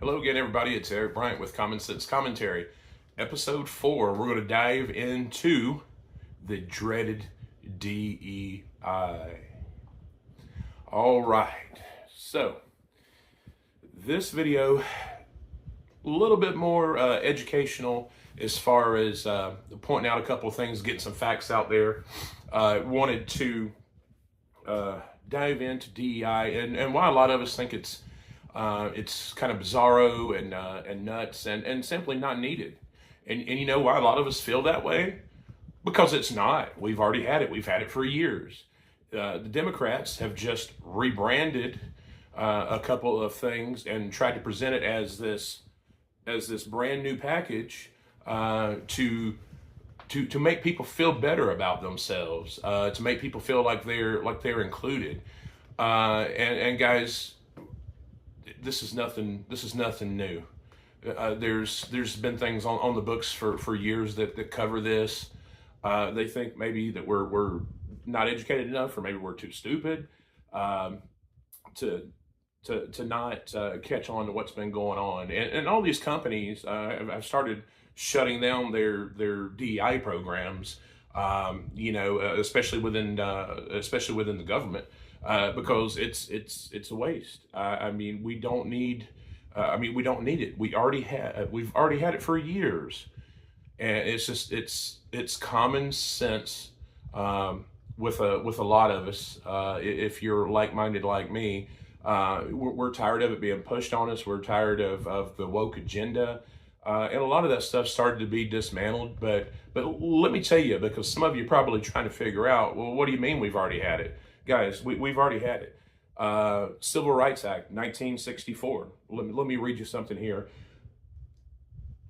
Hello again, everybody. It's Eric Bryant with Common Sense Commentary. Episode 4, we're going to dive into the dreaded DEI. All right. So, this video, a little bit more educational as far as pointing out a couple of things, getting some facts out there. Wanted to dive into DEI and why a lot of us think it's kind of bizarro and nuts and simply not needed. And you know why a lot of us feel that way? Because it's not. We've already had it. We've had it for years. The Democrats have just rebranded a couple of things and tried to present it as this brand new package to make people feel better about themselves, to make people feel like they're included. And guys, this is nothing new. There's been things on the books for years that cover this. They think maybe that we're not educated enough, or maybe we're too stupid to not catch on to what's been going on. And all these companies have started shutting down their DEI programs. Especially within the government. Because it's a waste. We don't need it. We've already had it for years, and it's common sense with a lot of us. If you're like-minded like me, we're tired of it being pushed on us. We're tired of the woke agenda, and a lot of that stuff started to be dismantled. But let me tell you, because some of you are probably trying to figure out, well, what do you mean we've already had it? Guys, we've already had it. Civil Rights Act, 1964. Let me read you something here.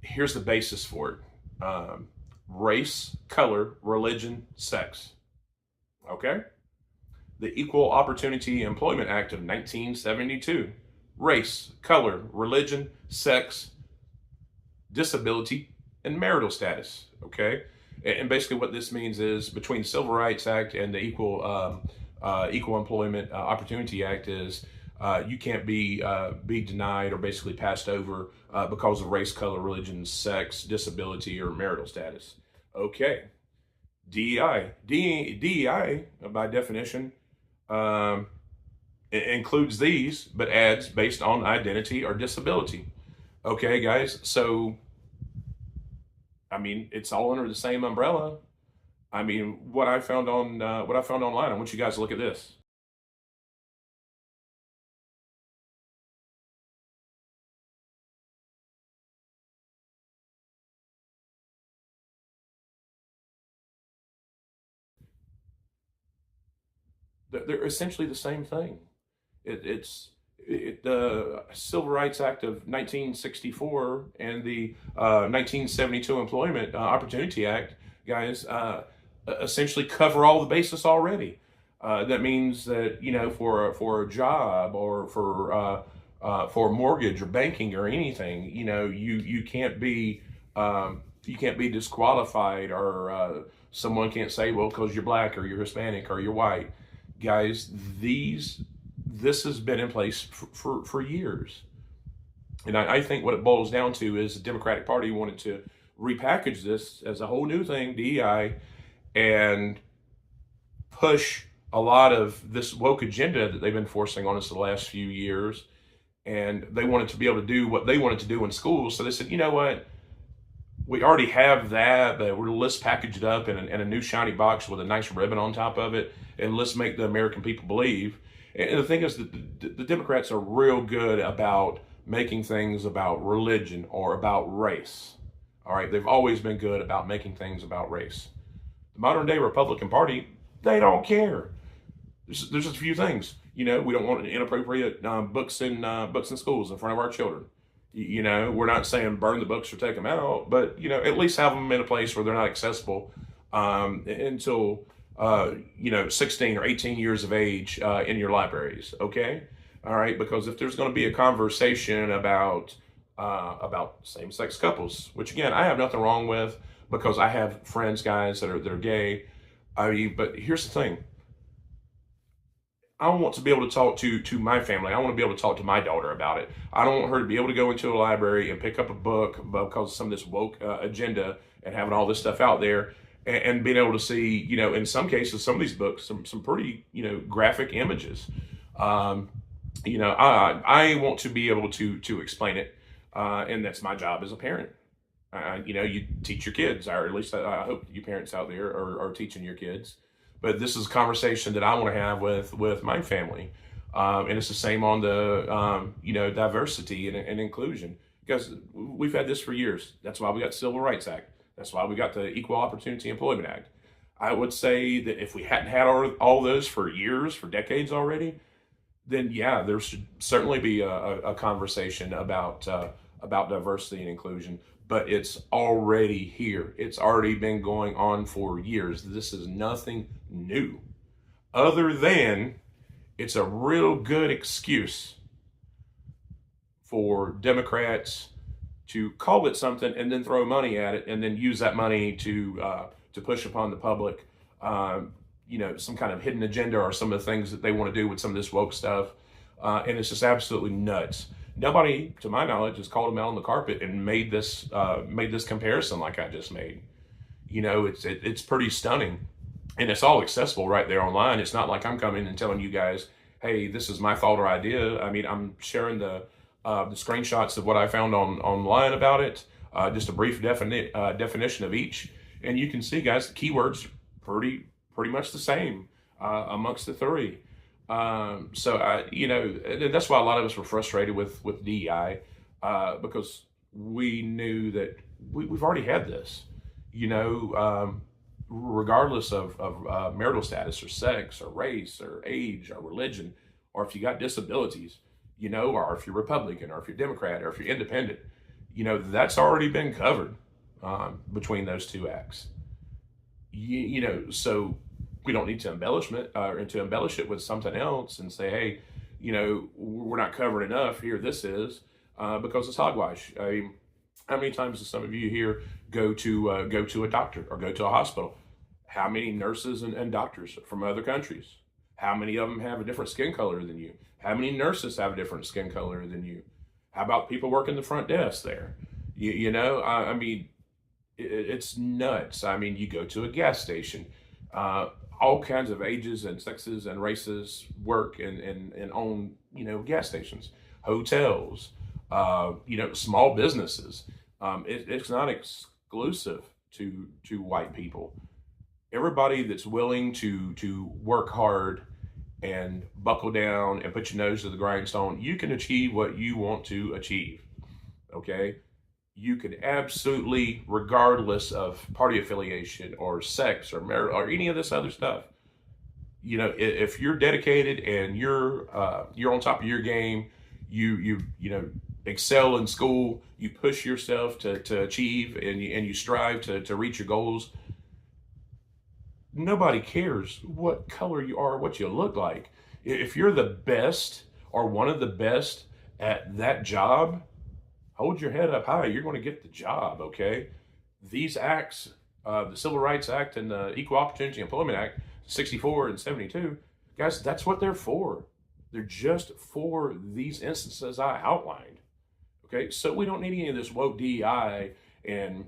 Here's the basis for it. Race, color, religion, sex. Okay? The Equal Opportunity Employment Act of 1972. Race, color, religion, sex, disability, and marital status. Okay? And basically what this means is, between the Civil Rights Act and the Equal Employment Opportunity Act, is you can't be denied or basically passed over because of race, color, religion, sex, disability, or marital status. Okay. DEI, by definition, it includes these, but adds based on identity or disability. Okay, guys. So, it's all under the same umbrella. What I found online, I want you guys to look at this. They're essentially the same thing. The Civil Rights Act of 1964 and the 1972 Employment Opportunity Act, guys, essentially cover all the bases already. That means that, for a job or for a mortgage or banking or anything, you can't be disqualified, or someone can't say, well, because you're black or you're Hispanic or you're white. Guys, this has been in place for years. And I think what it boils down to is the Democratic Party wanted to repackage this as a whole new thing, DEI, and push a lot of this woke agenda that they've been forcing on us the last few years. And they wanted to be able to do what they wanted to do in schools. So they said, you know what? We already have that, but let's package it up in a new shiny box with a nice ribbon on top of it, and let's make the American people believe. And the thing is that the Democrats are real good about making things about religion or about race. All right, they've always been good about making things about race. The modern day Republican Party, they don't care. There's just a few things. We don't want inappropriate books in schools in front of our children. We're not saying burn the books or take them out, but at least have them in a place where they're not accessible until 16 or 18 years of age in your libraries. Okay, all right, because if there's going to be a conversation about same-sex couples, which again I have nothing wrong with, because I have friends, guys, that are gay. But here's the thing. I want to be able to talk to my family. I want to be able to talk to my daughter about it. I don't want her to be able to go into a library and pick up a book because of some of this woke agenda and having all this stuff out there, and being able to see, in some cases, some of these books, some pretty, graphic images. I want to be able to explain it, and that's my job as a parent. You teach your kids, or at least I hope you parents out there are teaching your kids. But this is a conversation that I want to have with my family, and it's the same on the diversity and inclusion, because we've had this for years. That's why we got the Civil Rights Act. That's why we got the Equal Opportunity Employment Act. I would say that if we hadn't had all those for years, for decades already, then yeah, there should certainly be a conversation about diversity and inclusion. But it's already here. It's already been going on for years. This is nothing new, other than it's a real good excuse for Democrats to call it something and then throw money at it and then use that money to push upon the public, some kind of hidden agenda or some of the things that they want to do with some of this woke stuff. And it's just absolutely nuts. Nobody, to my knowledge, has called them out on the carpet and made this comparison like I just made. It's pretty stunning, and it's all accessible right there online. It's not like I'm coming and telling you guys, "Hey, this is my thought or idea." I mean, I'm sharing the screenshots of what I found online about it, just a brief definition of each, and you can see, guys, the keywords are pretty much the same amongst the three. That's why a lot of us were frustrated with DEI, because we knew that we've already had this, regardless of marital status or sex or race or age or religion, or if you got disabilities, or if you're Republican or if you're Democrat or if you're independent, that's already been covered between those two acts. So we don't need to embellish it with something else and say, hey, we're not covered enough here. This is because it's hogwash. I mean, how many times do some of you here go to a doctor or go to a hospital? How many nurses and doctors from other countries? How many of them have a different skin color than you? How many nurses have a different skin color than you? How about people working the front desk there? I mean, it's nuts. I mean, you go to a gas station. All kinds of ages and sexes and races work and own, gas stations, hotels, small businesses. It's not exclusive to white people. Everybody that's willing to work hard and buckle down and put your nose to the grindstone, you can achieve what you want to achieve. Okay? You can absolutely, regardless of party affiliation or sex or merit or any of this other stuff, if you're dedicated and you're on top of your game, you excel in school, you push yourself to achieve, and you strive to reach your goals. Nobody cares what color you are, what you look like. If you're the best or one of the best at that job, hold your head up high. You're going to get the job, okay? These acts, the Civil Rights Act and the Equal Opportunity Employment Act, 64 and 72, guys, that's what they're for. They're just for these instances I outlined, okay? So we don't need any of this woke DEI, and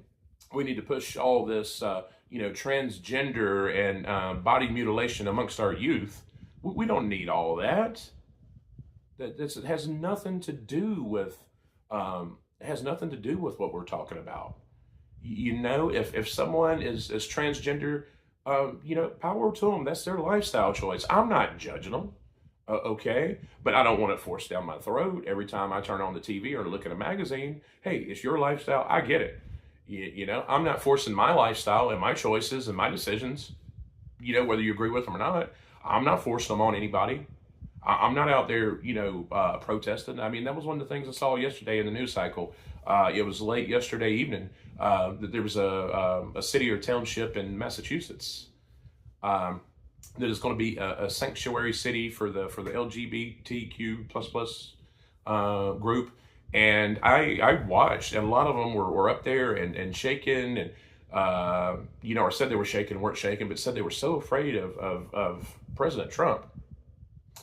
we need to push all this, transgender and body mutilation amongst our youth. We don't need all that. It has nothing to do with what we're talking about. If someone is transgender, power to them. That's their lifestyle choice. I'm not judging them, okay? But I don't want it forced down my throat every time I turn on the TV or look at a magazine. Hey, it's your lifestyle. I get it. I'm not forcing my lifestyle and my choices and my decisions, whether you agree with them or not. I'm not forcing them on anybody. I'm not out there, protesting. I mean, that was one of the things I saw yesterday in the news cycle. It was late yesterday evening that there was a city or township in Massachusetts that is going to be a sanctuary city for the LGBTQ plus group. And I watched, and a lot of them were up there and shaking, and or said they were shaking, weren't shaking, but said they were so afraid of President Trump.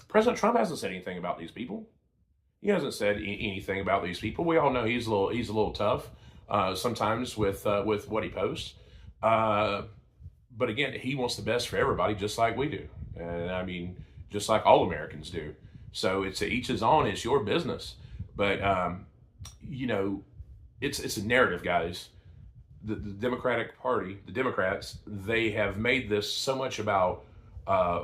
President Trump hasn't said anything about these people. He hasn't said anything about these people. We all know he's a little tough sometimes with what he posts. But again, he wants the best for everybody, just like we do. And I mean, just like all Americans do. So it's each his own. It's your business. But you know, it's a narrative, guys. The Democratic Party, the Democrats, they have made this so much about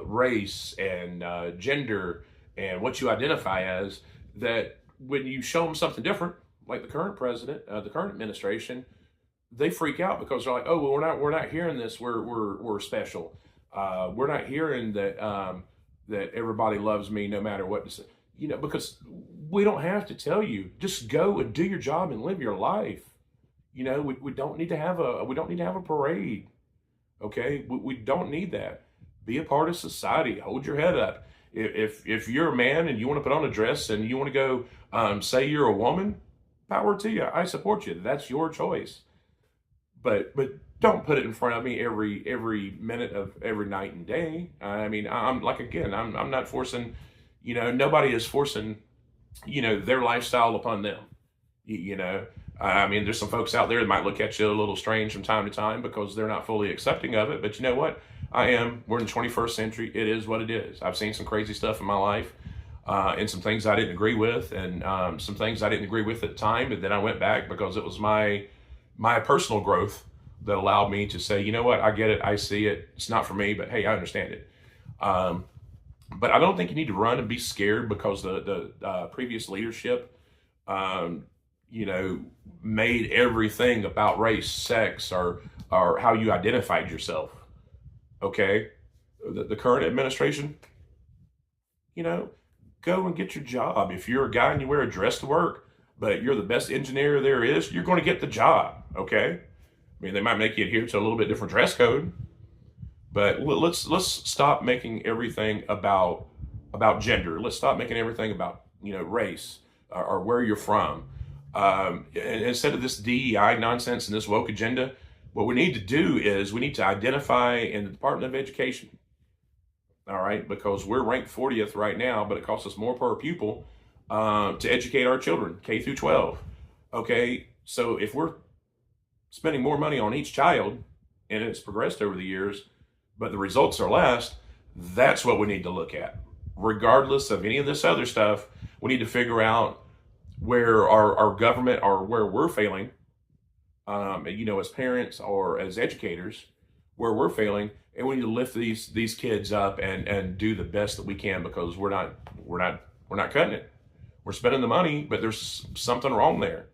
race and gender and what you identify as, that when you show them something different, like the current president, the current administration, they freak out because they're like, oh, well, we're not hearing this. We're special. We're not hearing that that everybody loves me no matter what. You know, because we don't have to tell you. Just go and do your job and live your life. You know, we don't need to have a parade. Okay, we don't need that. Be a part of society. Hold your head up. If you're a man and you want to put on a dress and you want to go say you're a woman, power to you. I support you. That's your choice. But don't put it in front of me every minute of every night and day. I mean, I'm not forcing. You know, nobody is forcing, you know, their lifestyle upon them. You know, I mean, there's some folks out there that might look at you a little strange from time to time because they're not fully accepting of it. But you know what? I am. We're in the 21st century. It is what it is. I've seen some crazy stuff in my life and some things I didn't agree with and some things I didn't agree with at the time. But then I went back because it was my personal growth that allowed me to say, you know what? I get it. I see it. It's not for me, but hey, I understand it. But I don't think you need to run and be scared because the previous leadership, you know, made everything about race, sex, or how you identified yourself. Okay, the current administration, you know, go and get your job. If you're a guy and you wear a dress to work, but you're the best engineer there is, you're going to get the job. Okay, I mean, they might make you adhere to a little bit different dress code. But let's stop making everything about gender. Let's stop making everything about, you know, race or where you're from. And instead of this DEI nonsense and this woke agenda, what we need to do is we need to identify in the Department of Education. All right, because we're ranked 40th right now, but it costs us more per pupil to educate our children, K through 12. Okay, so if we're spending more money on each child, and it's progressed over the years, but the results are less, that's what we need to look at. Regardless of any of this other stuff, we need to figure out where our government or where we're failing, you know, as parents or as educators, where we're failing, and we need to lift these kids up and do the best that we can because we're not cutting it. We're spending the money, but there's something wrong there.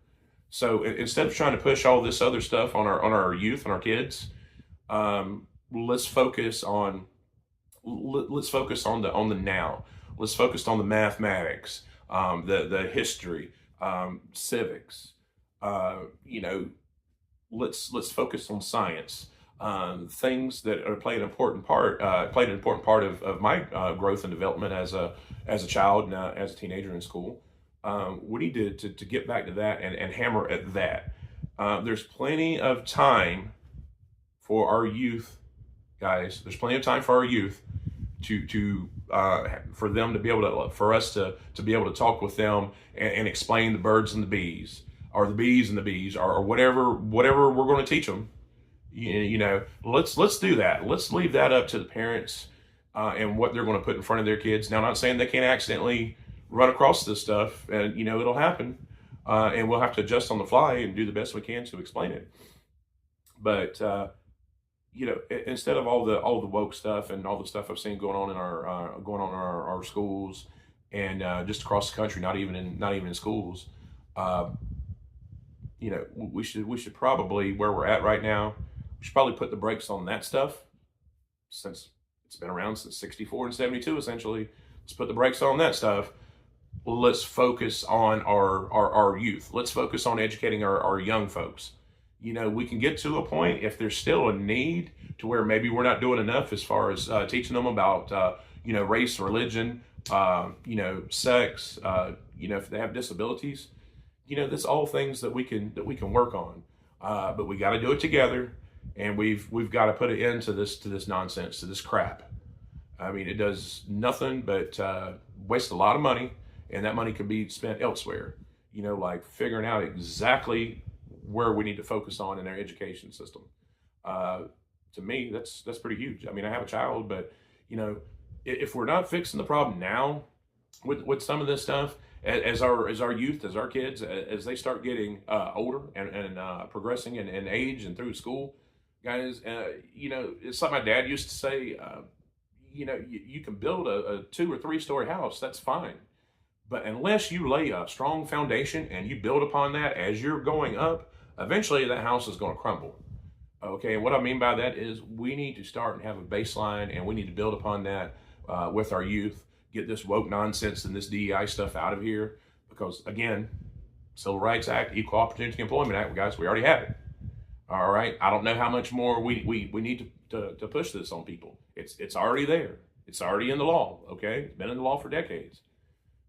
So instead of trying to push all this other stuff on our youth and our kids, let's focus on the now. Let's focus on the mathematics, the history, civics. You know, let's focus on science. Things that are played an important part of my growth and development as a child and as a teenager in school. We need to get back to that and hammer at that. There's plenty of time for our youth, guys. There's plenty of time for our youth for them to be able to, for us to be able to talk with them and explain the birds and the bees, or the bees and the bees, or whatever we're going to teach them. You know, let's do that. Let's leave that up to the parents and what they're going to put in front of their kids. Now, I'm not saying they can't accidentally run across this stuff, and you know it'll happen, and we'll have to adjust on the fly and do the best we can to explain it. But you know, instead of all the woke stuff and all the stuff I've seen going on in our schools and just across the country, not even in schools, you know, we should probably, where we're at right now, we should probably put the brakes on that stuff, since it's been around since 64 and 72 essentially. Let's put the brakes on that stuff. Let's focus on our youth. Let's focus on educating our young folks. You know, we can get to a point if there's still a need to where maybe we're not doing enough as far as teaching them about, you know, race, religion, you know, sex, you know, if they have disabilities, you know, that's all things that we can work on. But we got to do it together, and we've got to put an end to this nonsense, to this crap. I mean, it does nothing but waste a lot of money, and that money could be spent elsewhere. Like figuring out exactly where we need to focus on in our education system. Uh, to me, that's pretty huge. I mean, I have a child, but if we're not fixing the problem now with some of this stuff, as our youth, as our kids, as they start getting older and progressing in age and through school, guys, it's like my dad used to say. You can build a 2 or 3 story house. That's fine. But unless you lay a strong foundation and you build upon that as you're going up, eventually that house is going to crumble. Okay, and what I mean by that is we need to start and have a baseline, and we need to build upon that with our youth, get this woke nonsense and this DEI stuff out of here. Because again, Civil Rights Act, Equal Opportunity Employment Act, guys, we already have it. All right, I don't know how much more we need to push this on people. It's already there. It's already in the law. Okay, it's been in the law for decades.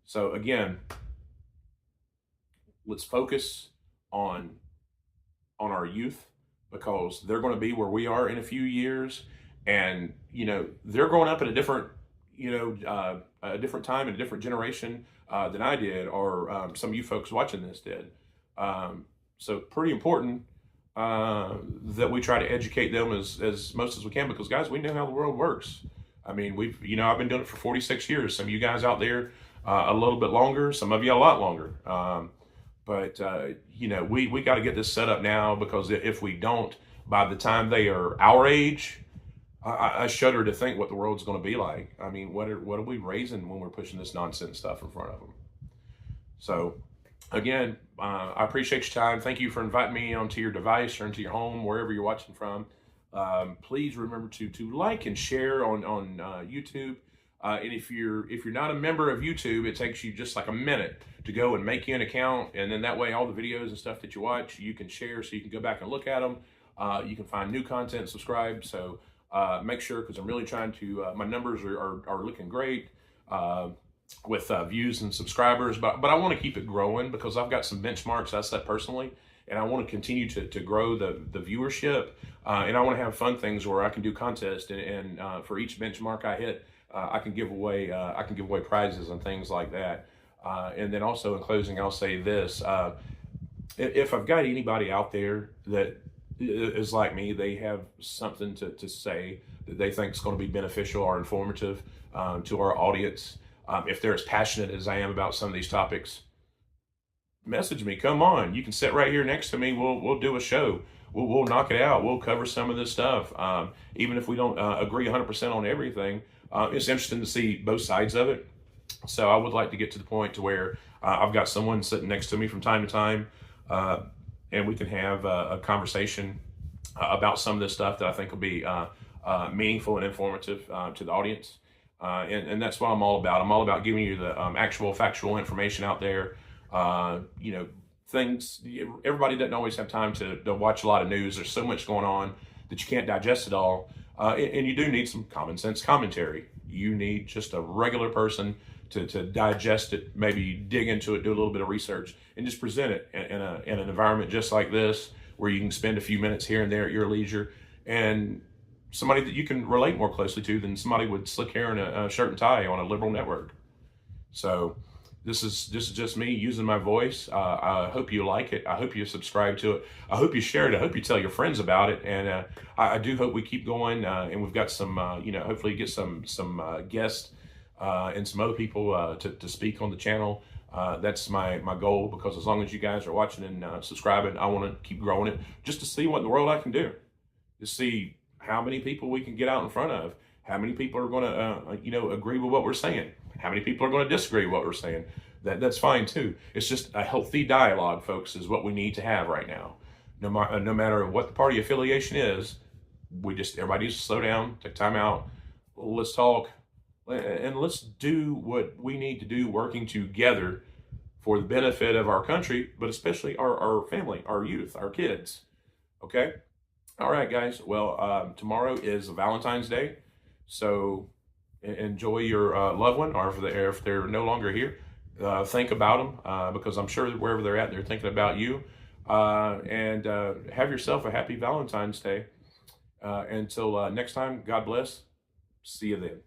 So again, let's focus on our youth, because they're going to be where we are in a few years, and they're growing up at a different a different time and a different generation than I did, or some of you folks watching this did. So pretty important that we try to educate them as most as we can, because guys, we know how the world works. I mean, I've been doing it for 46 years. Some of you guys out there a little bit longer, some of you a lot longer. But we got to get this set up now, because if we don't, by the time they are our age, I shudder to think what the world's going to be like. I mean, what are we raising when we're pushing this nonsense stuff in front of them? So again, I appreciate your time. Thank you for inviting me onto your device or into your home, wherever you're watching from. Please remember to like and share on YouTube. And if you're not a member of YouTube, it takes you just like a minute to go and make you an account, and then that way all the videos and stuff that you watch, you can share, so you can go back and look at them. You can find new content and subscribe. So make sure, because I'm really trying to. My numbers are looking great with views and subscribers, but I want to keep it growing, because I've got some benchmarks I set personally, and I want to continue to grow the viewership, and I want to have fun things where I can do contests, and for each benchmark I hit, I can give away prizes and things like that. And then also in closing, I'll say this: if I've got anybody out there that is like me, they have something to say that they think is going to be beneficial or informative to our audience. If they're as passionate as I am about some of these topics, message me. Come on, you can sit right here next to me. We'll do a show. We'll knock it out. We'll cover some of this stuff. Even if we don't agree 100% on everything, it's interesting to see both sides of it. So I would like to get to the point to where I've got someone sitting next to me from time to time, and we can have a conversation about some of this stuff that I think will be meaningful and informative to the audience. And that's what I'm all about. I'm all about giving you the actual factual information out there. Things, everybody doesn't always have time to watch a lot of news. There's so much going on that you can't digest it all. And you do need some common sense commentary. You need just a regular person to digest it, maybe dig into it, do a little bit of research, and just present it in an environment just like this, where you can spend a few minutes here and there at your leisure, and somebody that you can relate more closely to than somebody with slick hair and a shirt and tie on a liberal network. So this is just me using my voice. I hope you like it. I hope you subscribe to it. I hope you share it. I hope you tell your friends about it. And I do hope we keep going. And we've got some, hopefully get some guests and some other people to speak on the channel. That's my goal, because as long as you guys are watching and subscribing, I want to keep growing it, just to see what in the world I can do, to see how many people we can get out in front of, how many people are going to, agree with what we're saying, how many people are going to disagree with what we're saying. That's fine too. It's just a healthy dialogue, folks, is what we need to have right now. No matter what the party affiliation is, everybody needs to slow down, take time out. Let's talk, and let's do what we need to do, working together for the benefit of our country, but especially our family, our youth, our kids. Okay? All right, guys. Well, tomorrow is Valentine's Day, so enjoy your loved one, or if they're no longer here, think about them, because I'm sure that wherever they're at, they're thinking about you. And have yourself a happy Valentine's Day. Until next time, God bless. See you then.